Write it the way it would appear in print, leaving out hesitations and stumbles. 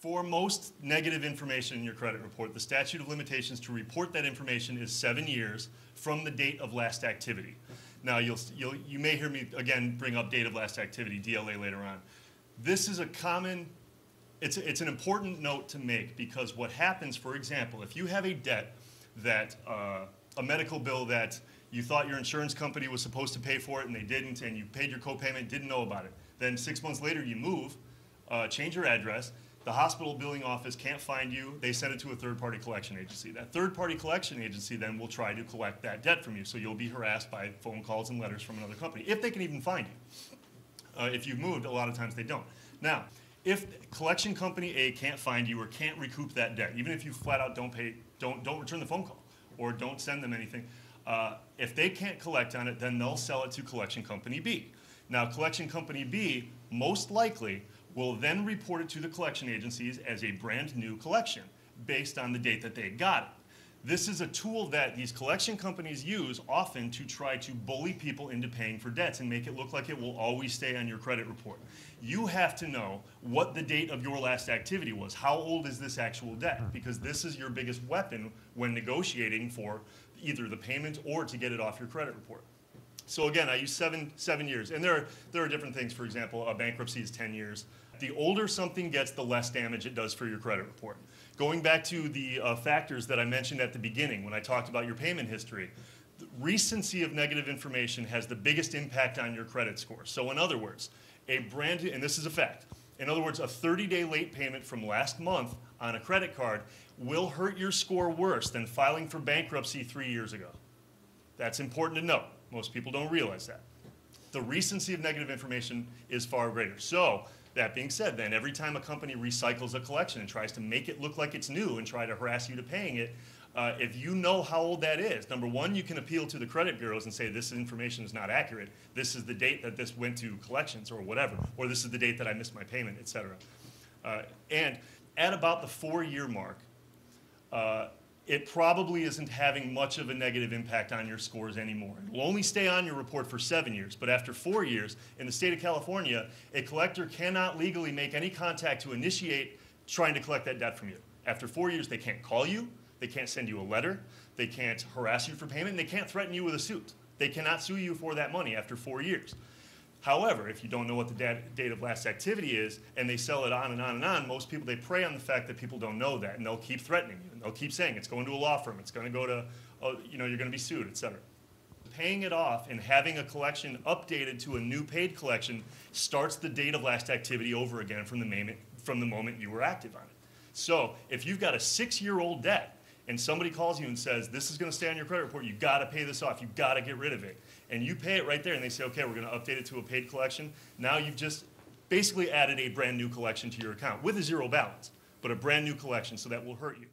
For most negative information in your credit report, the statute of limitations to report that information is 7 years from the date of last activity. Now, you may hear me, again, bring up date of last activity, DLA, later on. This is a common, it's an important note to make, because what happens, for example, if you have a debt that, a medical bill that you thought your insurance company was supposed to pay for it and they didn't, and you paid your copayment, didn't know about it. Then 6 months later you move, change your address, the hospital billing office can't find you, they send it to a third-party collection agency. That third-party collection agency then will try to collect that debt from you, so you'll be harassed by phone calls and letters from another company, if they can even find you. If you've moved, a lot of times they don't. Now, if collection company A can't find you or can't recoup that debt, even if you flat out don't pay, don't return the phone call or don't send them anything, if they can't collect on it, then they'll sell it to collection company B. Now, collection company B most likely will then report it to the collection agencies as a brand new collection based on the date that they got it. This is a tool that these collection companies use often to try to bully people into paying for debts and make it look like it will always stay on your credit report. You have to know what the date of your last activity was. How old is this actual debt? Because this is your biggest weapon when negotiating for either the payment or to get it off your credit report. So again, I use seven years, and there are different things. For example, a bankruptcy is 10 years. The older something gets, the less damage it does for your credit report. Going back to the factors that I mentioned at the beginning when I talked about your payment history, the recency of negative information has the biggest impact on your credit score. So in other words, and this is a fact, in other words, a 30-day late payment from last month on a credit card will hurt your score worse than filing for bankruptcy 3 years ago. That's important to note. Most people don't realize that. The recency of negative information is far greater. So, that being said, then every time a company recycles a collection and tries to make it look like it's new and try to harass you to paying it, if you know how old that is, number one, you can appeal to the credit bureaus and say this information is not accurate. This is the date that this went to collections or whatever, or this is the date that I missed my payment, etc. And at about the 4-year mark, it probably isn't having much of a negative impact on your scores anymore. It will only stay on your report for 7 years, but after 4 years, in the state of California, a collector cannot legally make any contact to initiate trying to collect that debt from you. After 4 years, they can't call you, they can't send you a letter, they can't harass you for payment, and they can't threaten you with a suit. They cannot sue you for that money after 4 years. However, if you don't know what the date of last activity is, and they sell it on and on and on, most people, they prey on the fact that people don't know that, and they'll keep threatening you, and they'll keep saying it's going to a law firm, it's going to go to, you're going to be sued, etc. Paying it off and having a collection updated to a new paid collection starts the date of last activity over again from the moment you were active on it. So if you've got a 6-year-old debt, and somebody calls you and says, this is going to stay on your credit report, you've got to pay this off, you've got to get rid of it. And you pay it right there, and they say, okay, we're going to update it to a paid collection. Now you've just basically added a brand new collection to your account with a zero balance, but a brand new collection, so that will hurt you.